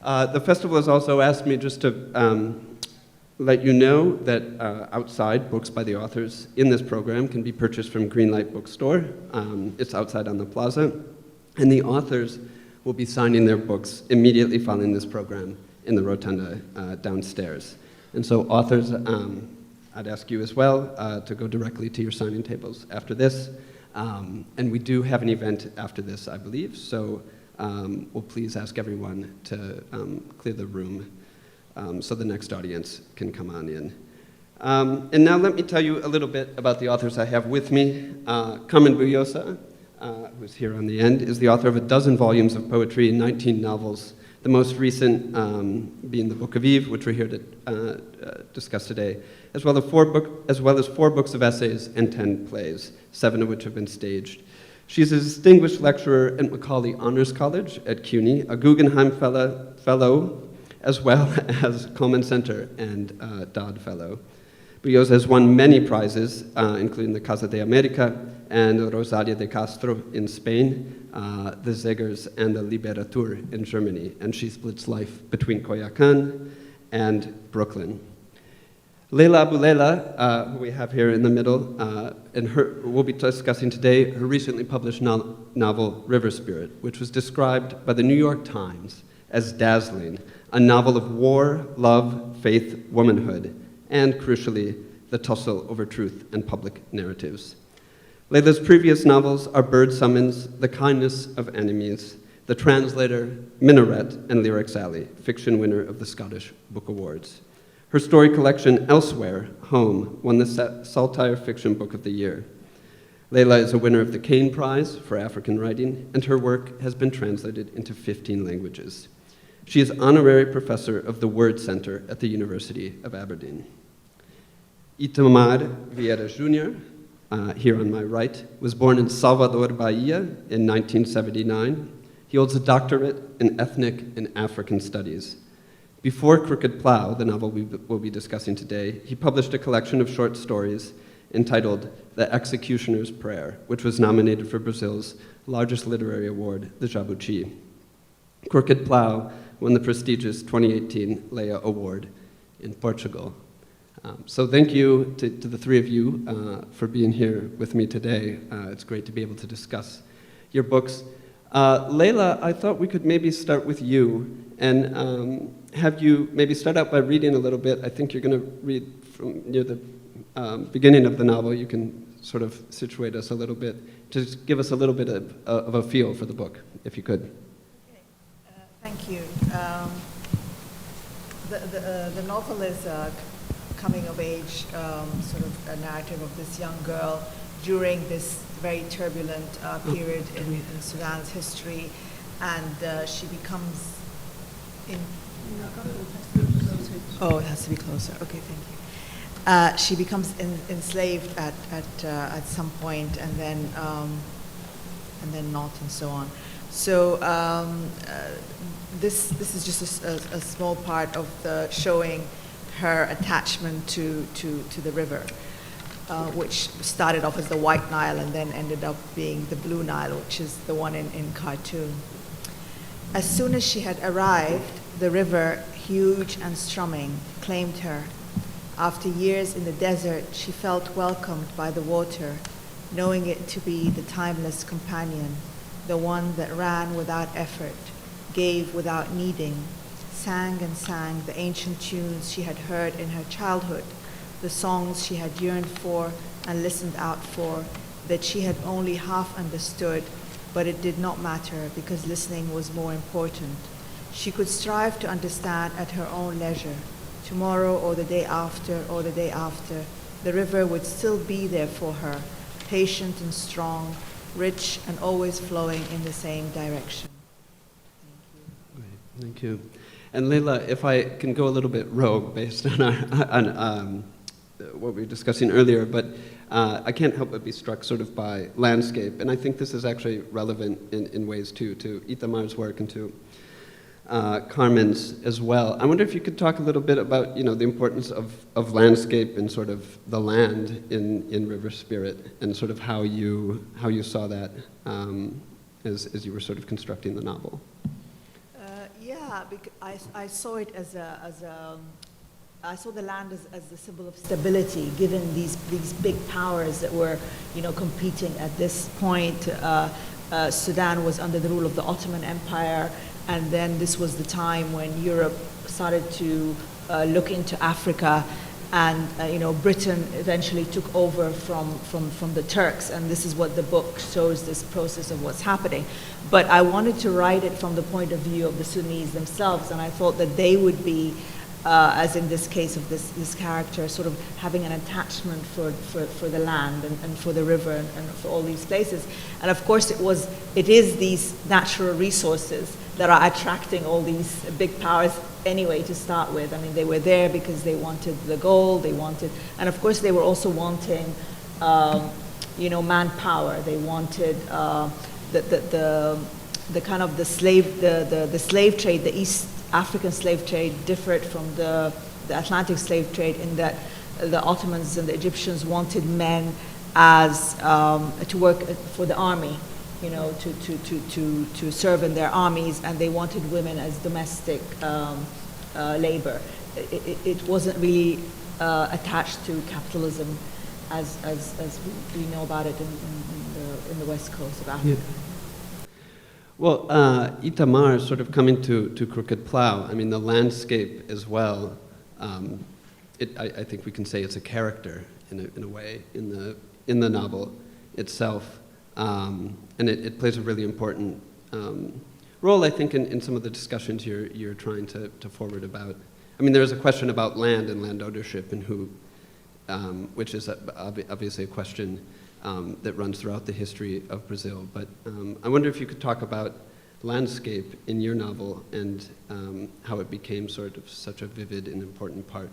The festival has also asked me just to let you know that outside, books by the authors in this program can be purchased from Greenlight Bookstore. It's outside on the plaza. And the authors will be signing their books immediately following this program in the rotunda downstairs. And so authors, I'd ask you as well to go directly to your signing tables after this. And we do have an event after this, I believe, so we'll please ask everyone to clear the room so the next audience can come on in. And now let me tell you a little bit about the authors I have with me. Carmen Boullosa, who's here on the end, is the author of a dozen volumes of poetry and 19 novels, the most recent being the Book of Eve, which we're here to discuss today, as well as 4 books of essays and 10 plays, 7 of which have been staged. She's a distinguished lecturer at Macaulay Honors College at CUNY, a Guggenheim Fellow, as well as Coleman Center and Dodd Fellow. Boullosa has won many prizes, including the Casa de America and Rosalia de Castro in Spain, the Zegers and the Liberatur in Germany, and she splits life between Coyoacán and Brooklyn. Leila Aboulela, who we have here in the middle, we'll be discussing today her recently published novel, River Spirit, which was described by the New York Times as dazzling, a novel of war, love, faith, womanhood, and, crucially, the tussle over truth and public narratives. Leila's previous novels are Bird Summons, The Kindness of Enemies, The Translator, Minaret, and Lyrics Alley, fiction winner of the Scottish Book Awards. Her story collection, Elsewhere, Home, won the Saltire Fiction Book of the Year. Leila is a winner of the Caine Prize for African Writing, and her work has been translated into 15 languages. She is honorary professor of the Word Center at the University of Aberdeen. Itamar Vieira Jr., here on my right, was born in Salvador, Bahia in 1979. He holds a doctorate in ethnic and African studies. Before Crooked Plow, the novel we will be discussing today, he published a collection of short stories entitled The Executioner's Prayer, which was nominated for Brazil's largest literary award, the Jabuti. Crooked Plow won the prestigious 2018 Leia Award in Portugal. So thank you to the three of you for being here with me today. It's great to be able to discuss your books. Leila, I thought we could maybe start with you and have you maybe start out by reading a little bit. I think you're going to read from near the beginning of the novel. You can sort of situate us a little bit, just give us a little bit of a feel for the book, if you could. Okay. Thank you. The novel is coming of age, sort of a narrative of this young girl during this very turbulent period in Sudan's history, and she becomes oh, it has to be closer. Okay, thank you. She becomes enslaved at some point, and then not, and so on. So this is just a small part of the showing her attachment to the river, which started off as the White Nile and then ended up being the Blue Nile, which is the one in Khartoum. As soon as she had arrived, the river, huge and strumming, claimed her. After years in the desert, she felt welcomed by the water, knowing it to be the timeless companion, the one that ran without effort, gave without needing, sang and sang the ancient tunes she had heard in her childhood, the songs she had yearned for and listened out for, that she had only half understood, but it did not matter because listening was more important. She could strive to understand at her own leisure. Tomorrow or the day after or the day after, the river would still be there for her, patient and strong, rich and always flowing in the same direction. Thank you. Great, thank you. And Leila, if I can go a little bit rogue based on what we were discussing earlier, but I can't help but be struck sort of by landscape, and I think this is actually relevant in ways too, to Itamar's work and to Carmen's as well. I wonder if you could talk a little bit about, the importance of landscape and sort of the land in River Spirit, and sort of how you as you were sort of constructing the novel. that because I saw it I saw the land as the symbol of stability, given these big powers that were, competing at this point. Sudan was under the rule of the Ottoman Empire, and then this was the time when Europe started to look into Africa, and Britain eventually took over from the Turks, and this is what the book shows, this process of what's happening. But I wanted to write it from the point of view of the Sudanese themselves, and I thought that they would be, as in this case of this character, sort of having an attachment for the land and for the river and for all these places. And of course it is these natural resources that are attracting all these big powers anyway to start with. I mean, they were there because they wanted the gold, and of course they were also wanting, manpower. They wanted the kind of the slave trade, the East African slave trade differed from the Atlantic slave trade in that the Ottomans and the Egyptians wanted men as to work for the army, to serve in their armies, and they wanted women as domestic labor. It wasn't really attached to capitalism as we know about it in the west coast of Africa. Yeah. Well, Itamar, sort of coming to Crooked Plow, I mean, the landscape as well, I think we can say it's a character in a way in the novel itself. And it plays a really important role, I think, in some of the discussions you're trying to forward about. I mean, there's a question about land and land ownership and who, which is obviously a question that runs throughout the history of Brazil. But I wonder if you could talk about landscape in your novel and how it became sort of such a vivid and important part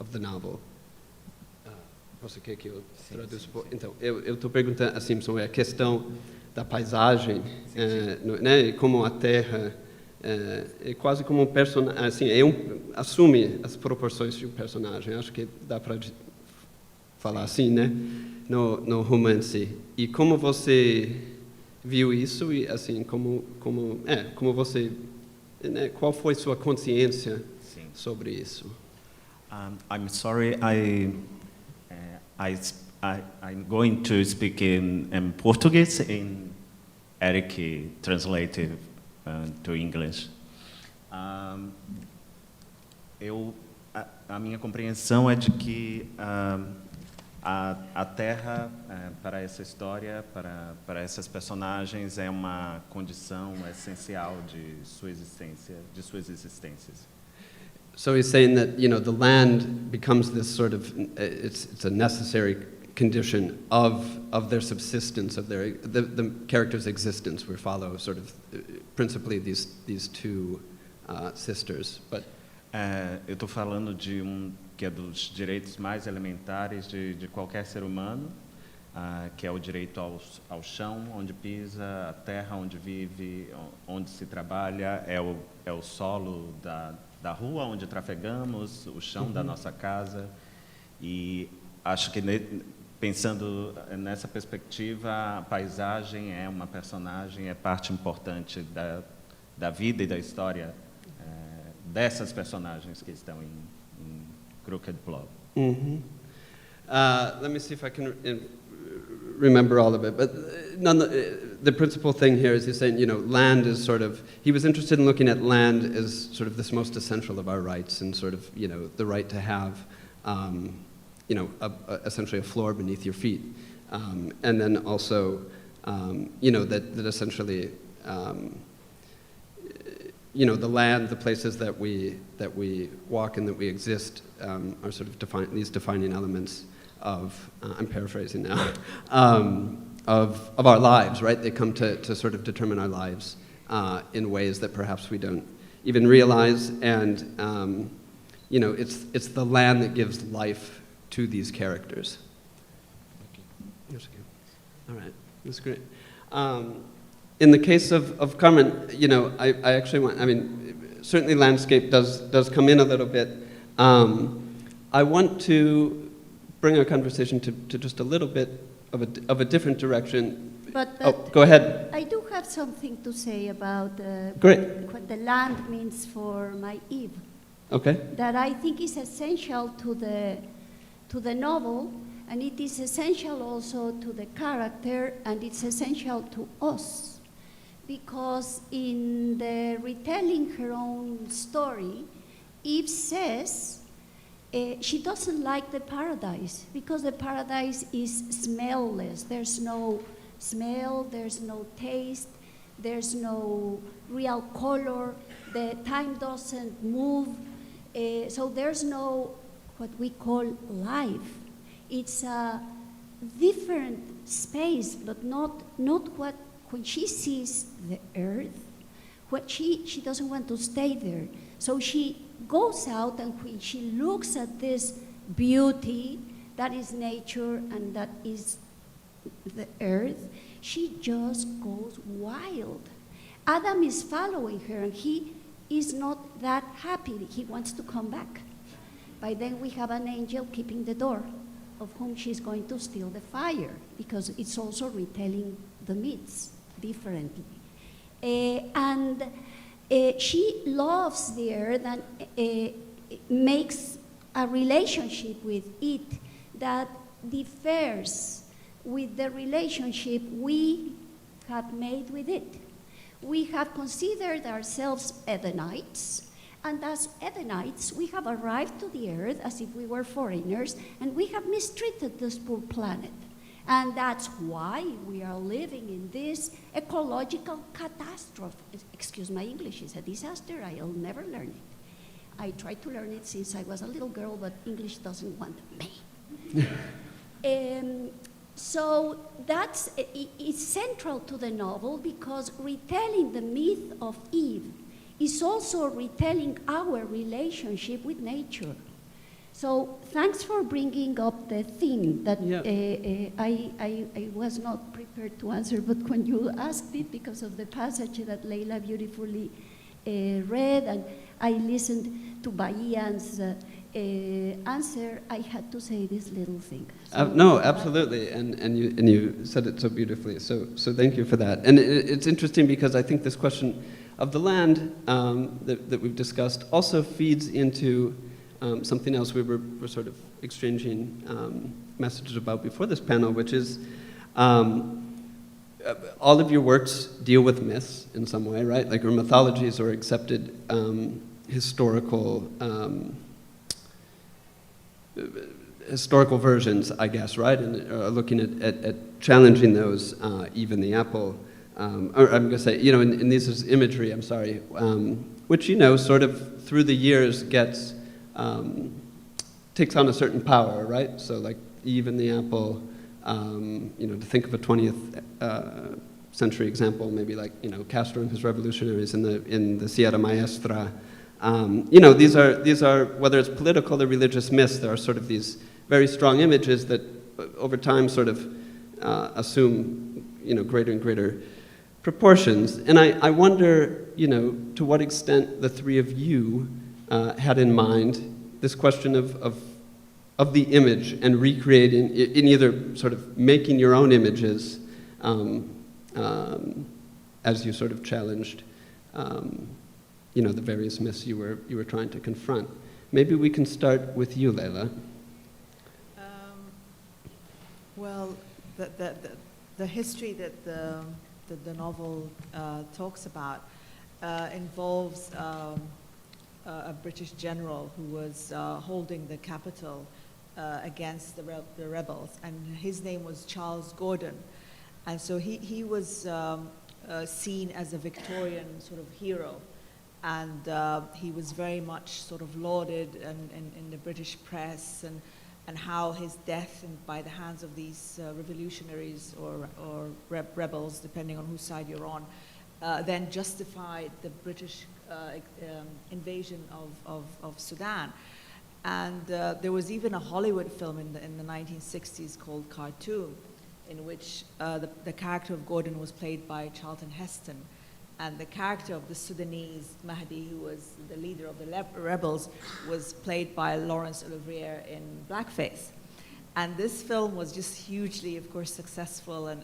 of the novel. Você quer que eu traduza? Então, eu estou perguntando assim sobre a questão da paisagem, né, e como a terra é quase como um personagem, assim, assume as proporções de um personagem. Acho que dá para falar assim, né, no romance. E como você viu isso e assim como você, né, qual foi sua consciência sobre isso? I'm sorry, I'm going to speak in Portuguese, and Eric translated to English. A minha compreensão é de que a terra, para essa história, para essas personagens, é uma condição essencial de suas existências. So he's saying that, the land becomes this sort of, it's a necessary condition of their subsistence, of the character's existence. We follow sort of principally these two sisters. But eu estou falando de que é dos direitos mais elementares de qualquer ser humano, que é o direito ao chão, onde pisa, a terra onde vive, onde se trabalha, é o solo da rua onde trafegamos, o chão da nossa casa. E acho que, pensando nessa perspectiva, a paisagem é uma personagem, é parte importante da vida e da história dessas personagens que estão em Crooked Plow. Mm-hmm. Let me see if I can remember all of it, but the principal thing here is he's saying, land is sort of, he was interested in looking at land as sort of this most essential of our rights, and sort of, the right to have, essentially a floor beneath your feet. And then also, that essentially, the land, the places that we walk and that we exist are sort of these defining elements of, I'm paraphrasing now, of our lives, right? They come to sort of determine our lives in ways that perhaps we don't even realize. And, it's the land that gives life to these characters. All right, that's great. In the case of Carmen, I actually want, certainly landscape does come in a little bit. I want to bring our conversation to just a little bit of a different direction. But go ahead. I do have have something to say about Great. what the land means for my Eve. Okay. That I think is essential to the novel, and it is essential also to the character, and it's essential to us. Because in the retelling her own story, Eve says she doesn't like the paradise because the paradise is smellless. There's no smell, there's no taste, there's no real color, the time doesn't move, so there's no what we call life. It's a different space, but not what, when she sees the earth, what she doesn't want to stay there. So she goes out, and when she looks at this beauty that is nature and that is the earth, she just goes wild. Adam is following her, and he is not that happy. He wants to come back. By then we have an angel keeping the door, of whom she's going to steal the fire, because it's also retelling the myths differently. She loves the earth and makes a relationship with it that differs with the relationship we have made with it. We have considered ourselves Edenites, and as Edenites, we have arrived to the earth as if we were foreigners, and we have mistreated this poor planet. And that's why we are living in this ecological catastrophe. Excuse my English, it's a disaster. I'll never learn it. I tried to learn it since I was a little girl, but English doesn't want me. So that's it's central to the novel, because retelling the myth of Eve is also retelling our relationship with nature. So thanks for bringing up the theme that I was not prepared to answer, but when you asked it, because of the passage that Leila beautifully read, and I listened to Bahia's answer, I had to say this little thing. So No, absolutely, and you said it so beautifully. So thank you for that. And it's interesting because I think this question of the land that we've discussed also feeds into something else we were sort of exchanging messages about before this panel, which is all of your works deal with myths in some way, right? Like, or mythologies or accepted historical versions, I guess, right? And looking at challenging those, even the apple, or I'm going to say, in these is imagery, I'm sorry, which, sort of through the years gets, takes on a certain power, right? So like Eve and the apple, to think of a 20th century example, maybe like, Castro and his revolutionaries in the Sierra Maestra. These are, whether it's political or religious myths, there are sort of these very strong images that over time sort of assume, greater and greater proportions. And I wonder, to what extent the three of you had in mind this question of the image and recreating, in either sort of making your own images as you sort of challenged the various myths you were trying to confront. Maybe we can start with you, Leila. Well, the history that the novel talks about involves a British general who was holding the capital against the rebels, and his name was Charles Gordon, and so he was seen as a Victorian sort of hero. And he was very much sort of lauded in the British press, and how his death by the hands of these revolutionaries or rebels, depending on whose side you're on, then justified the British invasion of Sudan. And there was even a Hollywood film in the 1960s called Courtroom, in which the character of Gordon was played by Charlton Heston. And the character of the Sudanese Mahdi, who was the leader of the rebels, was played by Laurence Olivier in blackface. And this film was just hugely, of course, successful, and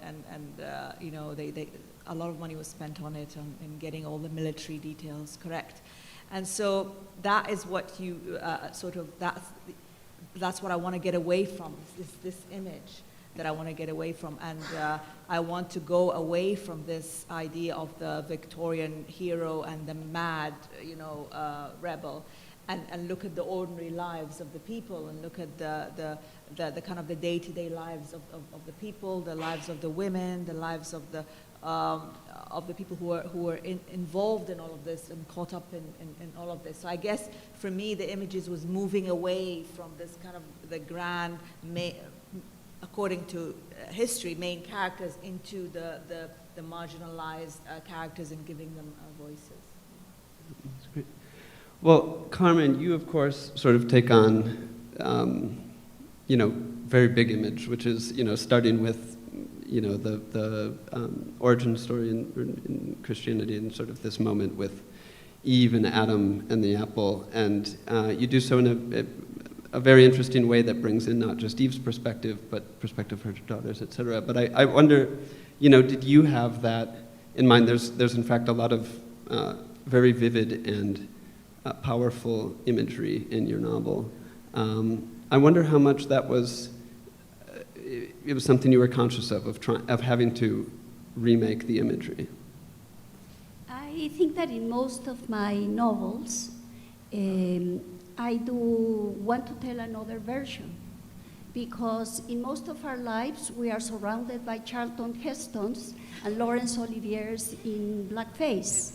you know, a lot of money was spent on it, in getting all the military details correct. And so that is what you that's what I want to get away from, this image that I want to get away from. And I want to go away from this idea of the Victorian hero and the mad, you know, rebel, and look at the ordinary lives of the people, and look at the kind of the day-to-day lives of the people, the lives of the women, the lives of the people who are involved in all of this and caught up in all of this. So I guess for me the images was moving away from this kind of the grand, according to history, main characters into the marginalized characters and giving them voices. That's great. Well, Carmen, you of course sort of take on, you know, very big image, which is, you know, starting with, you know, the origin story in Christianity, and sort of this moment with Eve and Adam and the apple, and you do so in a very interesting way that brings in not just Eve's perspective, but perspective of her daughters, etc. But I wonder, you know, did you have that in mind? There's in fact a lot of very vivid and powerful imagery in your novel. I wonder how much that was. It was something you were conscious of having to remake the imagery. I think that in most of my novels, I do want to tell another version, because in most of our lives we are surrounded by Charlton Hestons and Laurence Olivier's in blackface,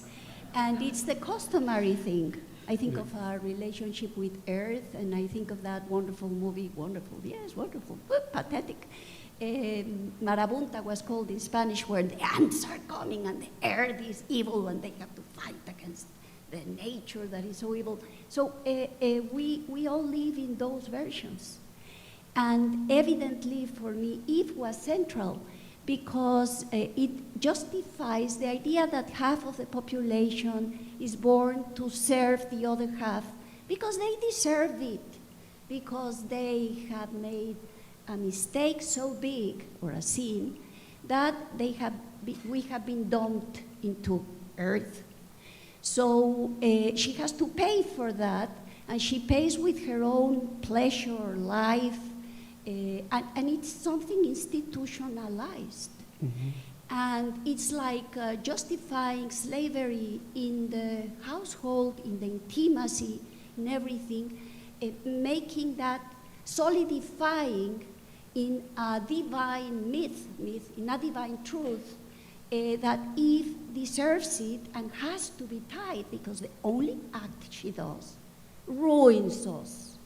and it's the customary thing. I think of our relationship with Earth, and I think of that wonderful movie, wonderful, yes, wonderful, pathetic. Marabunta was called in Spanish, where the ants are coming and the earth is evil and they have to fight against the nature that is so evil. So we all live in those versions. And evidently for me, Eve was central, because it justifies the idea that half of the population is born to serve the other half, because they deserve it, because they have made a mistake so big, or a sin, that we have been dumped into earth. So she has to pay for that, and she pays with her own pleasure, life, and it's something institutionalized. Mm-hmm. And it's like justifying slavery in the household, in the intimacy, in everything, making that, solidifying in a divine myth, in a divine truth, that Eve deserves it and has to be tied, because the only act she does ruins us.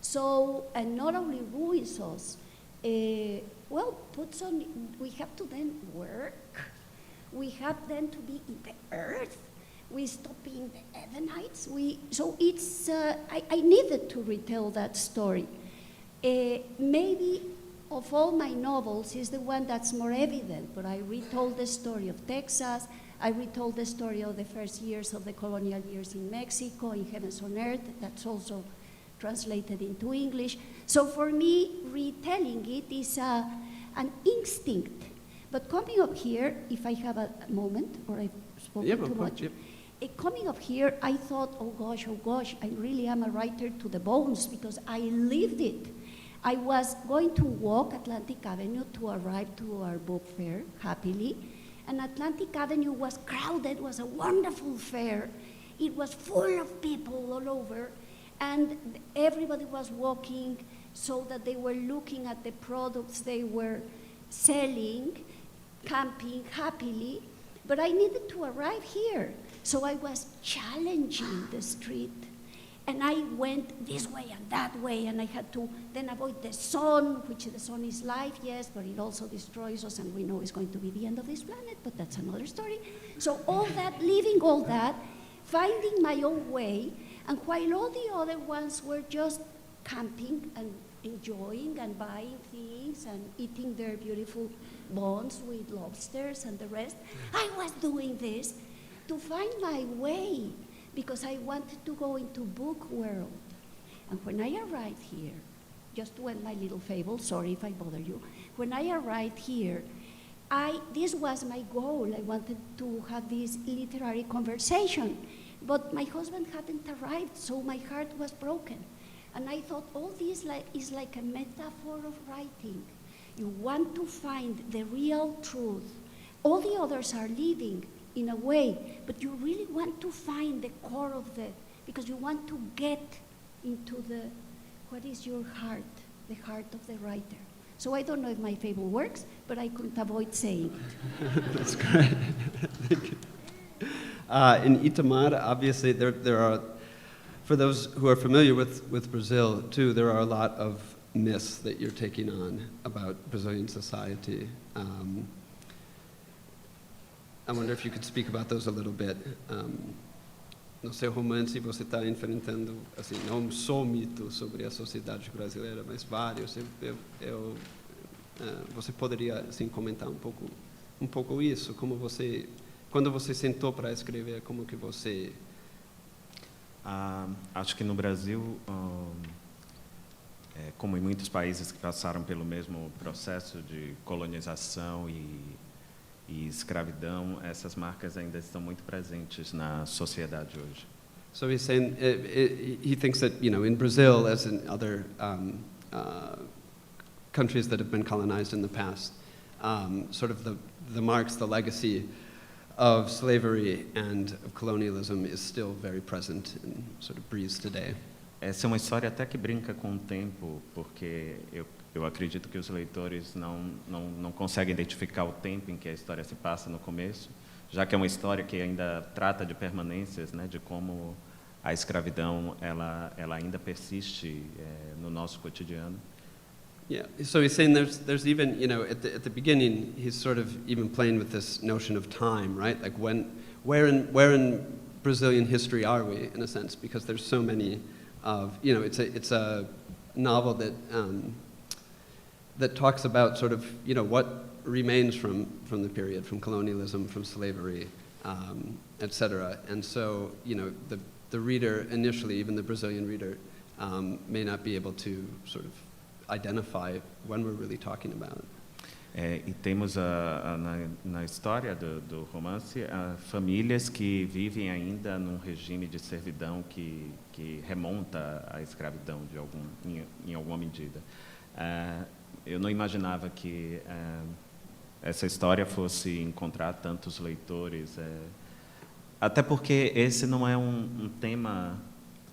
So, and not only ruins us, puts on, we have to then work, we have then to be in the earth, we stop being the Edenites, so it's, I needed to retell that story. Maybe of all my novels is the one that's more evident, but I retold the story of Texas, I retold the story of the first years of the colonial years in Mexico, in Heavens on Earth, that's also translated into English. So for me, retelling it is an instinct. But coming up here, if I have a moment, or I've spoken too much, coming up here, I thought, oh gosh, I really am a writer to the bones, because I lived it. I was going to walk Atlantic Avenue to arrive to our book fair, happily, and Atlantic Avenue was crowded, was a wonderful fair. It was full of people all over, and everybody was walking so that they were looking at the products they were selling, camping happily, but I needed to arrive here. So I was challenging the street, and I went this way and that way, and I had to then avoid the sun, which the sun is life, yes, but it also destroys us, and we know it's going to be the end of this planet, but that's another story. So all that, leaving all that, finding my own way, and while all the other ones were just camping and enjoying and buying things and eating their beautiful buns with lobsters and the rest, I was doing this to find my way, because I wanted to go into book world. And when I arrived here, just to end my little fable, sorry if I bother you. When I arrived here, this was my goal. I wanted to have this literary conversation, but my husband hadn't arrived, so my heart was broken. And I thought, all this is like a metaphor of writing. You want to find the real truth. All the others are living in a way, but you really want to find the core of because you want to get into what is your heart, the heart of the writer. So I don't know if my fable works, but I couldn't avoid saying it. That's great. Thank you. In Itamar, obviously, there are, for those who are familiar with Brazil, too, there are a lot of myths that you're taking on about Brazilian society. I wonder if you could speak about those a little bit. No seu romance você está enfrentando, assim, não só mito sobre a sociedade brasileira, mas vários. Você poderia, assim, comentar um pouco isso? Como você, quando você sentou para escrever, como que você... Acho que no Brasil, como em muitos países que passaram pelo mesmo processo de colonização e escravidão, essas marcas ainda estão muito presentes na sociedade hoje. So he's saying he thinks that, you know, in Brazil, as in other countries that have been colonized in the past, sort of the marks, the legacy of slavery and of colonialism is still very present and sort of breathes today. Essa é uma história até que brinca com o tempo, porque eu acredito que os leitores não conseguem identificar o tempo em que a história se passa no começo, já que é uma história que ainda trata de permanências, né, de como a escravidão ela ainda persiste no nosso cotidiano. Yeah, so he's saying there's even, you know, at the beginning, he's sort of even playing with this notion of time, right? Like where in Brazilian history are we, in a sense, because there's so many of, you know, it's a novel that talks about sort of, you know, what remains from the period, from colonialism, from slavery, etc. And so, you know, the reader initially, even the Brazilian reader, may not be able to sort of identify when we're really talking about. E temos na história do romance famílias que vivem ainda num regime de servidão que remonta à escravidão em alguma medida. Eu não imaginava que essa história fosse encontrar tantos leitores, até porque esse não é um tema,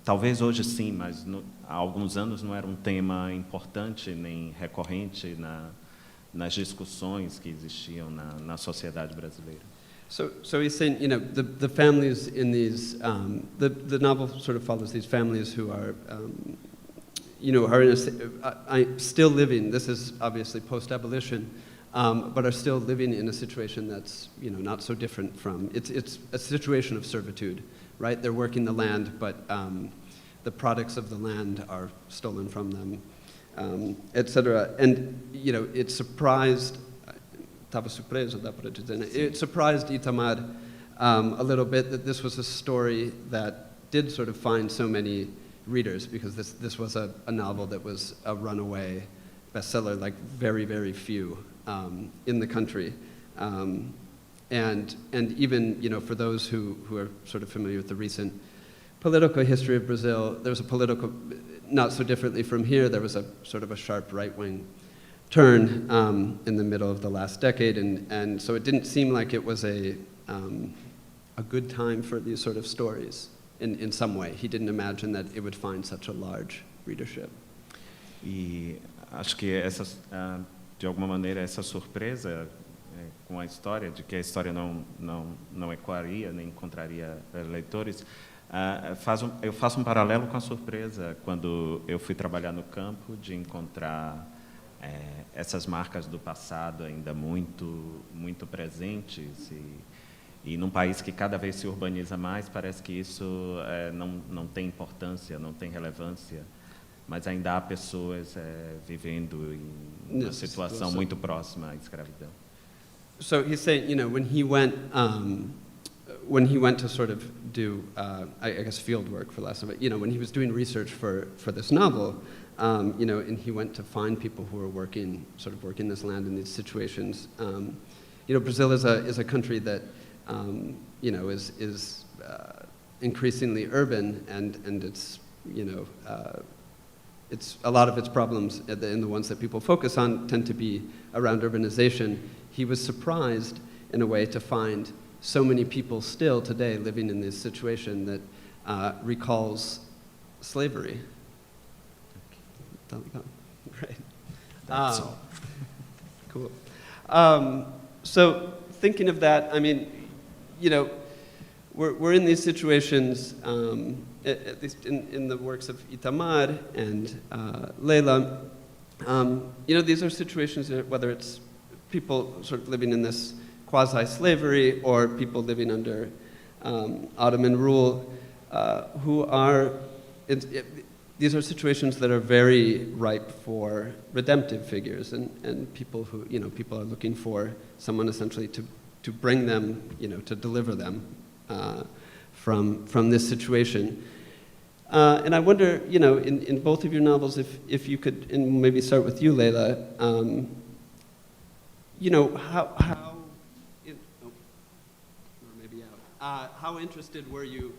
talvez hoje sim, mas há alguns anos não era um tema importante nem recorrente nas discussões que existiam na sociedade brasileira. So he's saying, you know, the families in these, the novel sort of follows these families who are, you know, are still living, this is obviously post-abolition, but are still living in a situation that's, you know, not so different from, it's a situation of servitude, right? They're working the land, but the products of the land are stolen from them. Etc. And, you know, it surprised, estava surpreso, dá para dizer, né? It surprised Itamar a little bit that this was a story that did sort of find so many readers, because this was a novel that was a runaway bestseller, like very, very few in the country. And even, you know, for those who are sort of familiar with the recent political history of Brazil, there was a political, not so differently from here, there was a sort of a sharp right-wing turn in the middle of the last decade, and so it didn't seem like it was a good time for these sort of stories in some way. He didn't imagine that it would find such a large readership. E acho que de alguma maneira essa surpresa com a história, de que a história não ecoaria, nem encontraria leitores, eu faço um paralelo com a surpresa quando eu fui trabalhar no campo, de encontrar essas marcas do passado ainda muito presentes, e num país que cada vez se urbaniza mais, parece que isso não tem importância, não tem relevância, mas ainda há pessoas vivendo em uma situação muito próxima à escravidão. So he's saying, you know, when he went to sort of do, I guess, field work, for less of it, you know, when he was doing research for this novel, and he went to find people who were working this land in these situations. Brazil is a country that, is increasingly urban, and it's, it's a lot of its problems, and the ones that people focus on, tend to be around urbanization. He was surprised, in a way, to find so many people still today living in this situation that recalls slavery. Great. That's all. Cool. So thinking of that, I mean, we're in these situations, at least in the works of Itamar and Leila. These are situations whether it's people sort of living in this quasi-slavery or people living under Ottoman rule, who are, these are situations that are very ripe for redemptive figures and people who, people are looking for someone essentially to bring them, to deliver them from this situation. And I wonder, in both of your novels, if you could, and maybe start with you, Leila, how interested were you,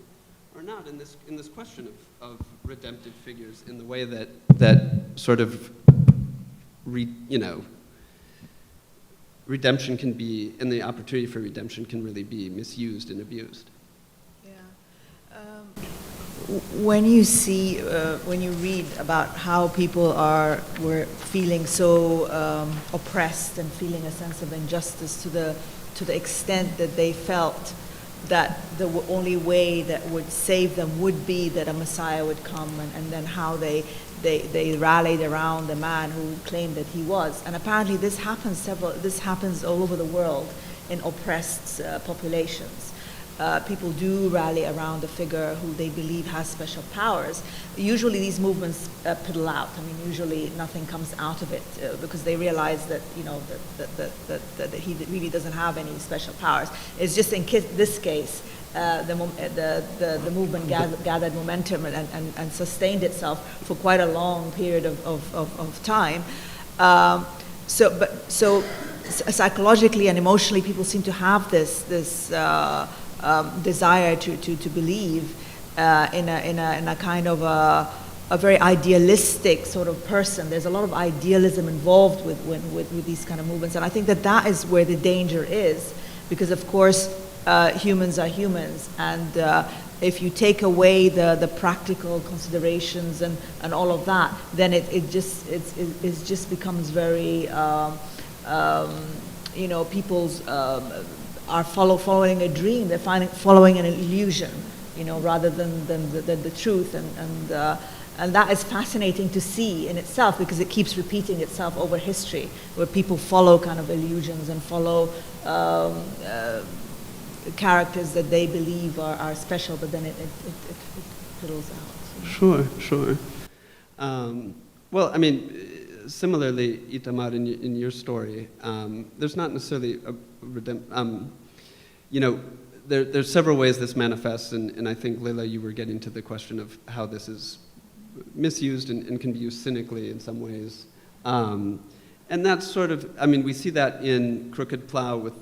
or not, in this question of redemptive figures in the way that sort of, redemption can be, and the opportunity for redemption can really be misused and abused? When you see, when you read about how people were feeling so oppressed and feeling a sense of injustice to the extent that they felt that the only way that would save them would be that a Messiah would come, and then how they rallied around the man who claimed that he was. And apparently this happens all over the world in oppressed populations. People do rally around a figure who they believe has special powers. Usually these movements piddle out. I mean, usually nothing comes out of it because they realize that, that he really doesn't have any special powers. It's just in this case, the movement gathered momentum and sustained itself for quite a long period of time. So psychologically and emotionally, people seem to have this desire to believe in a kind of a very idealistic sort of person. There's a lot of idealism involved with these kind of movements, and I think that is where the danger is, because of course humans are humans, and if you take away the practical considerations and all of that, then it just becomes very people's are following a dream. They're following an illusion, rather than the truth, and that is fascinating to see in itself, because it keeps repeating itself over history, where people follow kind of illusions and follow characters that they believe are special, but then it fiddles out. Sure. Well, I mean, similarly, Itamar, in your story, there's not necessarily there's several ways this manifests, and I think, Leila, you were getting to the question of how this is misused and can be used cynically in some ways. And that's sort of, I mean, we see that in Crooked Plow with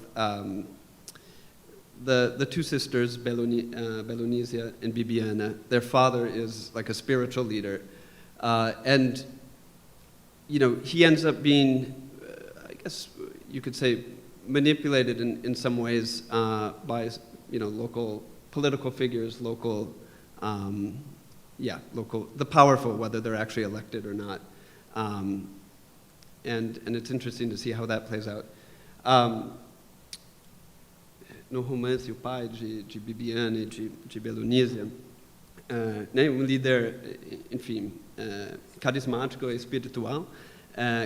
the two sisters, Belonísia and Bibiana. Their father is like a spiritual leader, and he ends up being, I guess you could say, manipulated in some ways by local political figures, local, the powerful, whether they're actually elected or not, and it's interesting to see how that plays out. No romance, o pai de Bibiana e de Belonísia, líder, enfim, carismático e espiritual,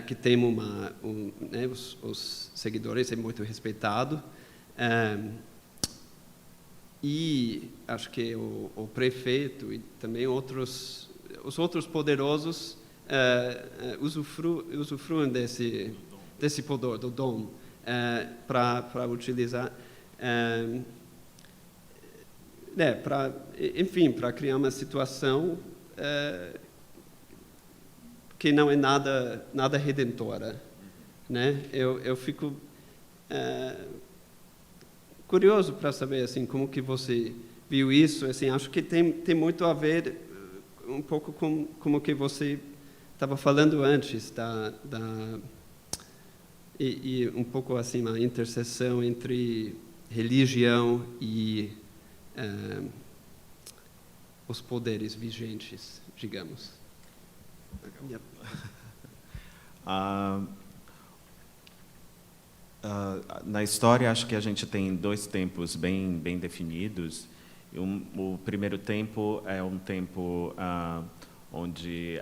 que tem os seguidores, é muito respeitado, e acho que o prefeito e também os outros poderosos usufruem desse poder, do dom, para utilizar, para criar uma situação que não é nada redentora, né? Eu fico curioso para saber assim como que você viu isso. Assim, acho que tem muito a ver um pouco com o que você estava falando antes e um pouco assim a interseção entre religião e os poderes vigentes, digamos. Yep. Na história, acho que a gente tem dois tempos bem definidos. O primeiro tempo é um tempo onde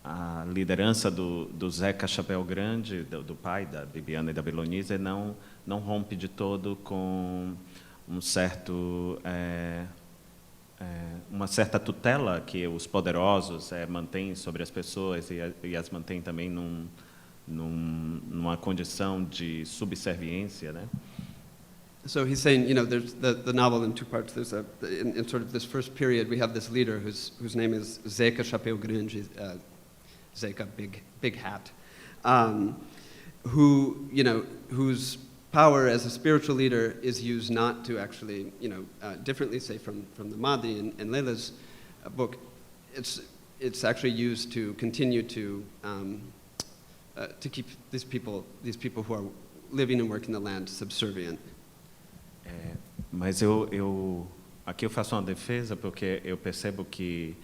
a liderança do Zeca Chapéu Grande, do pai da Bibiana e da Belonise, não rompe de todo com um certo uma certa tutela que os poderosos mantêm sobre as pessoas e as mantêm também numa condição de subserviência, né? So he's saying, there's the novel in two parts. There's in sort of this first period, we have this leader whose name is Zeca Chapéu Grande, Zeca big hat, whose power as a spiritual leader is used not to actually, differently, say from the Mahdi and Leila's book, it's actually used to continue to keep these people who are living and working the land subservient. Mas aqui eu faço uma defesa porque eu percebo que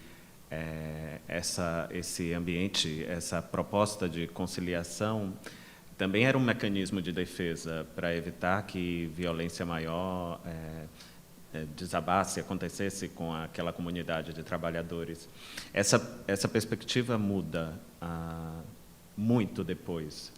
esse ambiente, essa proposta de conciliação também era um mecanismo de defesa para evitar que violência maior desabasse, acontecesse com aquela comunidade de trabalhadores. Essa perspectiva muda muito depois,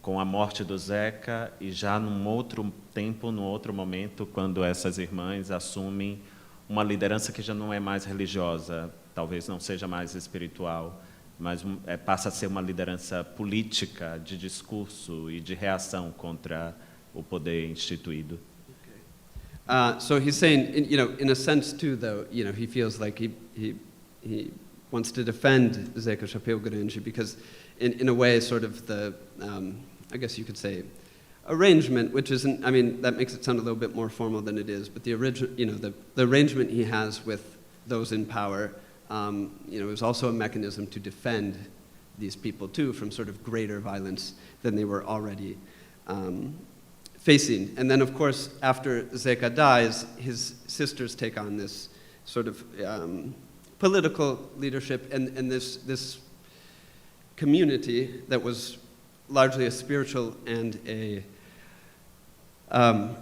com a morte do Zeca e já num outro tempo, num outro momento, quando essas irmãs assumem uma liderança que já não é mais religiosa, talvez não seja mais espiritual, mas passa a ser uma liderança política, de discurso e de reação contra o poder instituído. So he's saying, in a sense too, though, he feels like he wants to defend Zeca Chapéu Grande because, in a way, sort of the, I guess you could say, arrangement, which isn't, that makes it sound a little bit more formal than it is, but the arrangement he has with those in power, is also a mechanism to defend these people too from sort of greater violence than they were already facing. And then, of course, after Zeca dies, his sisters take on this sort of political leadership, and this community that was largely a spiritual and a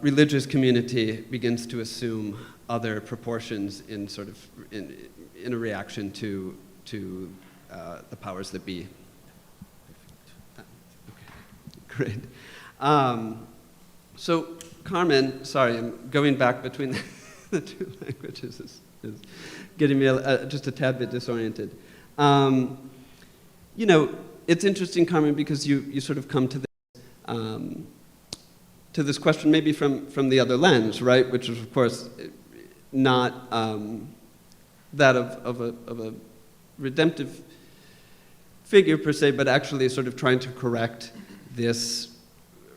religious community begins to assume other proportions in sort of in a reaction to the powers that be. Okay, great. So Carmen, sorry, I'm going back between the two languages. Is getting me just a tad bit disoriented. It's interesting, Carmen, because you sort of come to this question maybe from the other lens, right? Which is, of course, not that of a redemptive figure per se, but actually sort of trying to correct this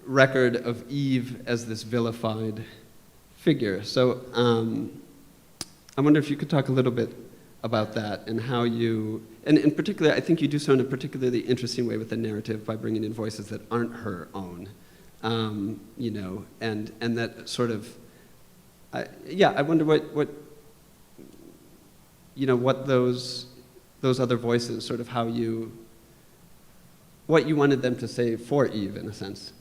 record of Eve as this vilified figure. So I wonder if you could talk a little bit about that and how you, and in particular, I think you do so in a particularly interesting way with the narrative by bringing in voices that aren't her own, and that sort of, I wonder what those other voices, sort of what you wanted them to say for Eve, in a sense.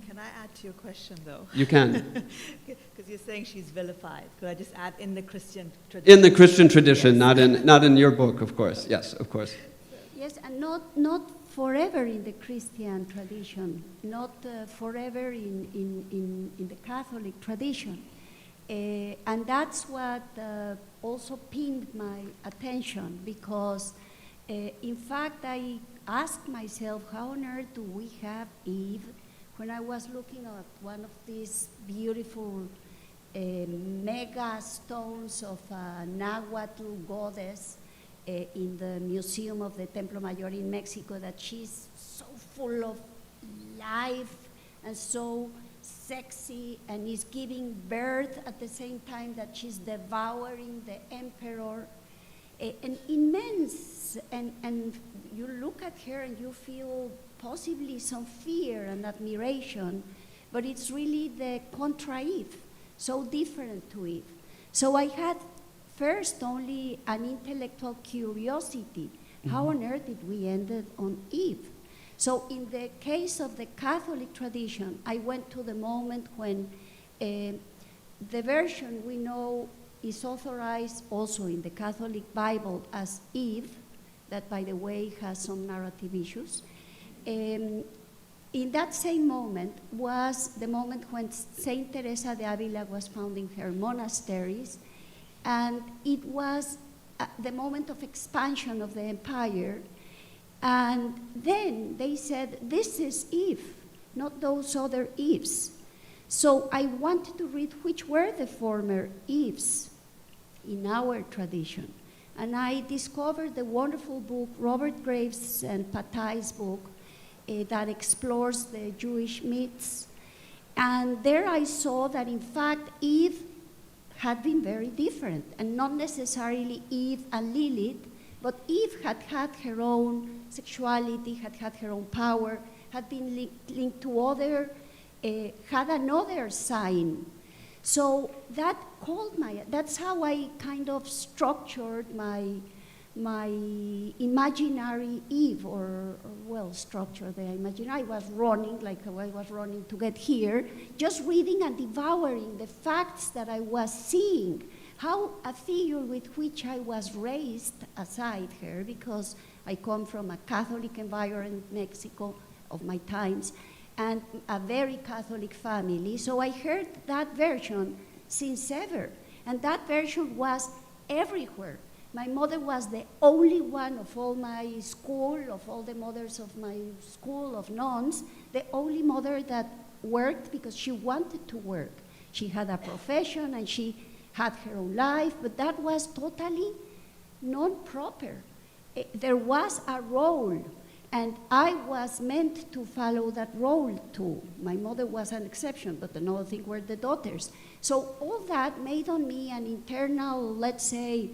Can I add to your question, though? You can. Because you're saying she's vilified. Could I just add in the Christian tradition? In the Christian tradition, yes. not in your book, of course. Yes, of course. Yes, and not forever in the Christian tradition, not forever in the Catholic tradition. And that's what also piqued my attention, because in fact I asked myself, how on earth do we have Eve, when I was looking at one of these beautiful mega stones of a Nahuatl goddess, in the Museum of the Templo Mayor in Mexico, that she's so full of life and so sexy, and is giving birth at the same time that she's devouring the emperor. An immense, and you look at her and you feel possibly some fear and admiration, but it's really the contra Eve, so different to Eve. So I had first only an intellectual curiosity. How on earth did we end on Eve? So in the case of the Catholic tradition, I went to the moment when the version we know is authorized also in the Catholic Bible as Eve, that by the way has some narrative issues. In that same moment was the moment when Saint Teresa de Avila was founding her monasteries, and it was the moment of expansion of the empire. And then they said, this is Eve, not those other Eves. So I wanted to read which were the former Eves in our tradition. And I discovered the wonderful book, Robert Graves and Patai's book, that explores the Jewish myths. And there I saw that in fact Eve had been very different, and not necessarily Eve and Lilith, but Eve had had her own sexuality, had had her own power, had been linked to other, had another sign. So that that's how I kind of structured my imaginary Eve, or well, structured the imaginary. I was running, like I was running to get here, just reading and devouring the facts that I was seeing, how a figure with which I was raised aside her, because I come from a Catholic environment in Mexico of my times, and a very Catholic family. So I heard that version since ever, and that version was everywhere. My mother was the only one of all my school, of all the mothers of my school of nuns, the only mother that worked because she wanted to work. She had a profession and she had her own life, but that was totally non-proper. There was a role, and I was meant to follow that role too. My mother was an exception, but another thing were the daughters. So all that made on me an internal, let's say,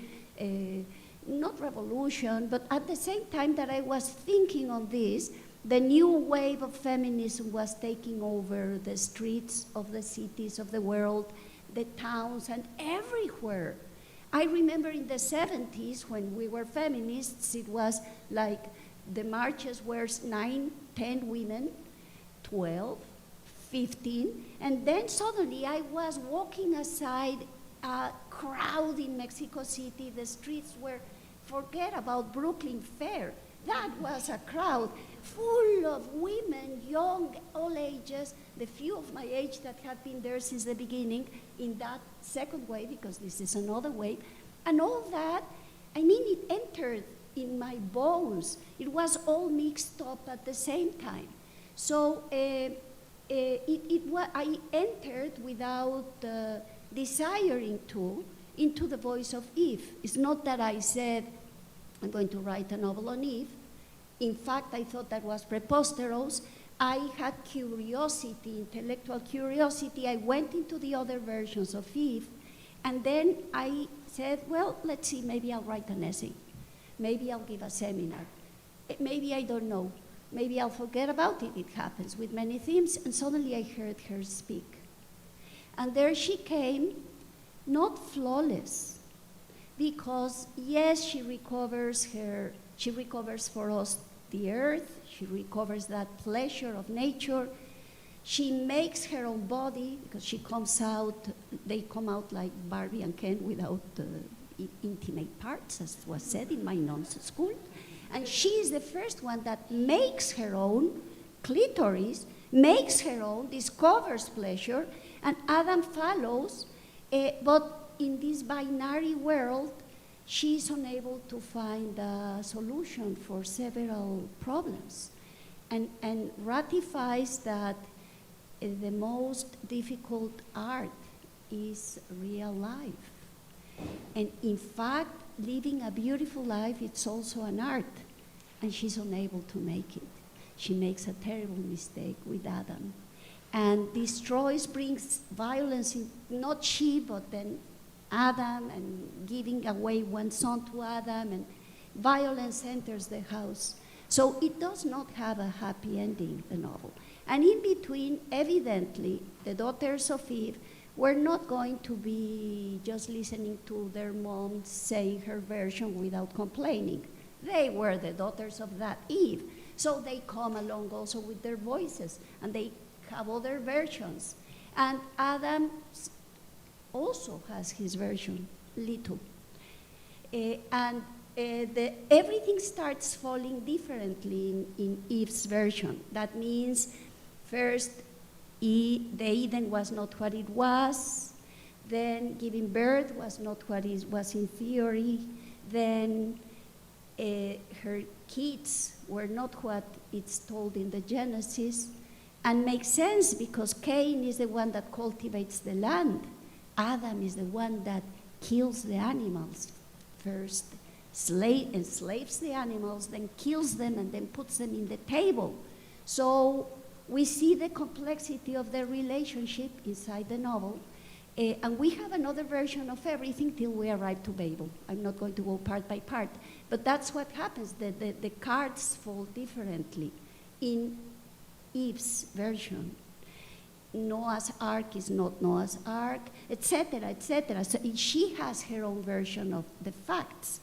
not revolution, but at the same time that I was thinking on this, the new wave of feminism was taking over the streets of the cities of the world, the towns, and everywhere. I remember in the 70s when we were feminists, it was like the marches were 9, 10 women, 12, 15, and then suddenly I was walking aside a crowd in Mexico City. The streets were, forget about Brooklyn Fair. That was a crowd full of women, young, all ages, the few of my age that had been there since the beginning in that second wave, because this is another wave. And all that, I mean, it entered in my bones. It was all mixed up at the same time. So I entered without desiring to into the voice of Eve. It's not that I said, I'm going to write a novel on Eve. In fact, I thought that was preposterous. I had curiosity, intellectual curiosity. I went into the other versions of Eve, and then I said, well, let's see, maybe I'll write an essay. Maybe I'll give a seminar. Maybe I don't know. Maybe I'll forget about it. It happens with many themes. And suddenly I heard her speak. And there she came, not flawless, because yes, she recovers for us the earth, she recovers that pleasure of nature, she makes her own body, because she comes out, they come out like Barbie and Ken without intimate parts, as was said in my non's school. And she is the first one that makes her own clitoris, makes her own, discovers pleasure, and Adam follows, but in this binary world, she's unable to find a solution for several problems, and ratifies that the most difficult art is real life. And in fact, living a beautiful life, it's also an art, and she's unable to make it. She makes a terrible mistake with Adam, and destroys, brings violence, not she, but then Adam, and giving away one son to Adam, and violence enters the house. So it does not have a happy ending, the novel. And in between, evidently, the daughters of Eve were not going to be just listening to their mom saying her version without complaining. They were the daughters of that Eve. So they come along also with their voices, and they have other versions. And Adam also has his version, little. Everything starts falling differently in Eve's version. That means first, the Eden was not what it was. Then giving birth was not what it was in theory. Then her kids were not what it's told in the Genesis. And makes sense because Cain is the one that cultivates the land. Adam is the one that kills the animals first, enslaves the animals, then kills them, and then puts them in the table. So we see the complexity of the relationship inside the novel, and we have another version of everything till we arrive to Babel. I'm not going to go part by part, but that's what happens. The cards fall differently in Eve's version. Noah's Ark is not Noah's Ark, etc., etc. So she has her own version of the facts.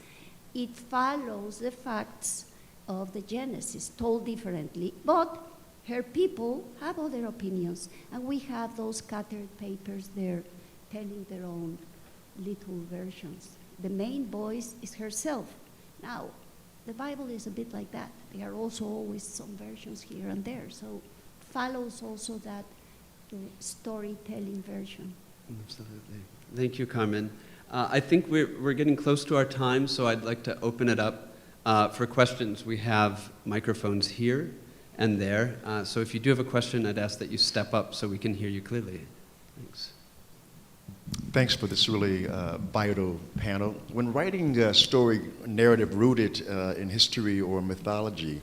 It follows the facts of the Genesis, told differently, but her people have other opinions, and we have those scattered papers there telling their own little versions. The main voice is herself. Now, the Bible is a bit like that. There are also always some versions here and there, so follows also that storytelling version. Absolutely. Thank you, Carmen. I think we're getting close to our time, so I'd like to open it up for questions. We have microphones here and there, so if you do have a question, I'd ask that you step up so we can hear you clearly. Thanks. Thanks for this really vital panel. When writing a story narrative rooted in history or mythology,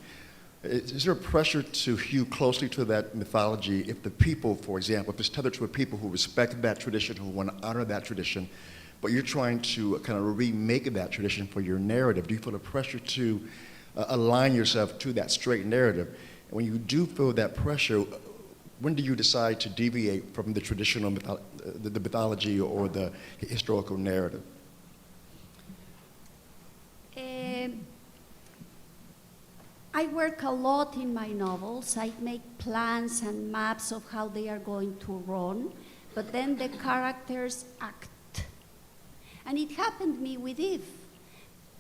is there a pressure to hew closely to that mythology if the people, for example, if it's tethered to a people who respect that tradition, who want to honor that tradition, but you're trying to kind of remake that tradition for your narrative? Do you feel the pressure to align yourself to that straight narrative? And when you do feel that pressure, when do you decide to deviate from the traditional the mythology or the historical narrative? I work a lot in my novels. I make plans and maps of how they are going to run, but then the characters act. And it happened to me with Eve.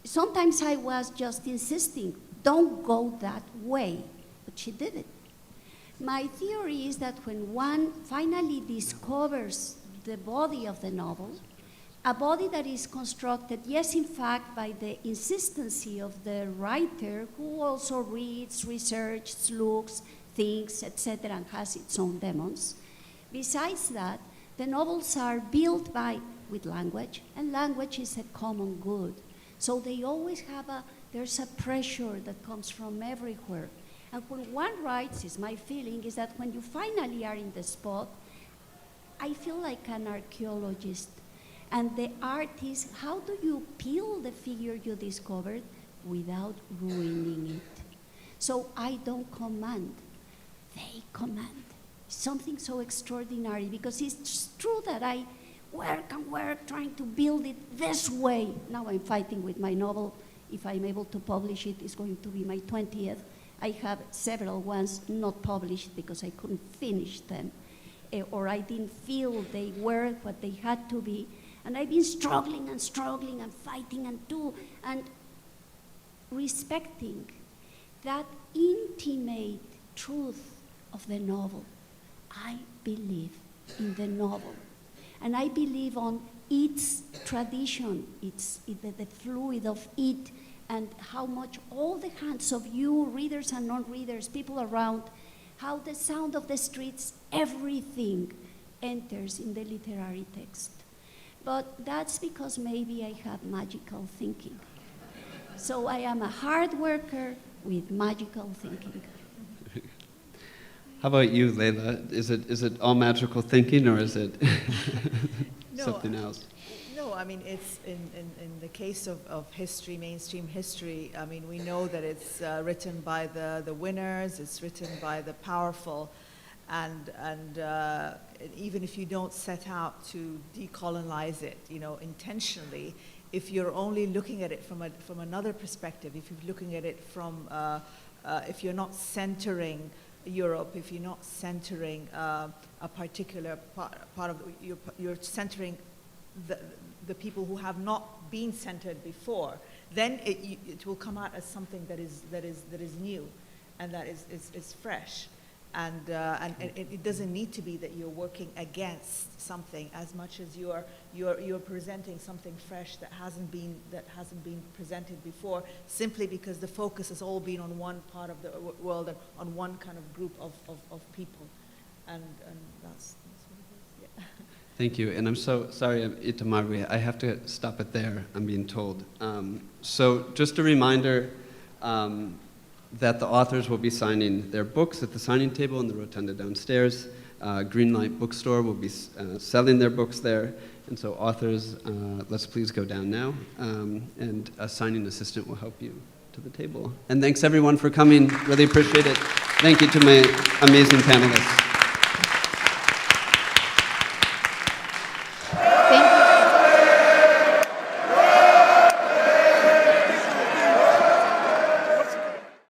Sometimes I was just insisting, don't go that way, but she did it. My theory is that when one finally discovers the body of the novel, a body that is constructed, yes, in fact, by the insistency of the writer, who also reads, researches, looks, thinks, etc., and has its own demons. Besides that, the novels are built with language, and language is a common good. So they always have there's a pressure that comes from everywhere. And when one writes, my feeling is that when you finally are in the spot, I feel like an archaeologist. And the art is, how do you peel the figure you discovered without ruining it? So I don't command, they command. Something so extraordinary, because it's true that I work and work trying to build it this way. Now I'm fighting with my novel. If I'm able to publish it, it's going to be my 20th. I have several ones not published because I couldn't finish them, or I didn't feel they were what they had to be. And I've been struggling and fighting and respecting that intimate truth of the novel. I believe in the novel. And I believe on its tradition, the fluid of it, and how much all the hands of you, readers and non-readers, people around, how the sound of the streets, everything enters in the literary text. But that's because maybe I have magical thinking. So I am a hard worker with magical thinking. How about you, Leila? Is it all magical thinking, or is it something else? No, I mean, it's in the case of history, mainstream history, I mean, we know that it's written by the winners, it's written by the powerful, and even if you don't set out to decolonize it, you know, intentionally, if you're only looking at it from another perspective, if you're looking at it from, if you're not centering Europe, if you're not centering a particular part of, you're centering the people who have not been centered before, then it will come out as something that is new, and that is fresh, and it doesn't need to be that you're working against something as much as you're presenting something fresh that hasn't been presented before, simply because the focus has all been on one part of the world and on one kind of group of people, and that's what it is. Yeah. Thank you, and I'm so sorry, Itamar, I have to stop it there, I'm being told. So just a reminder that the authors will be signing their books at the signing table in the rotunda downstairs. Greenlight Bookstore will be selling their books there, and so authors, let's please go down now, and a signing assistant will help you to the table. And thanks everyone for coming, really appreciate it. Thank you to my amazing panelists.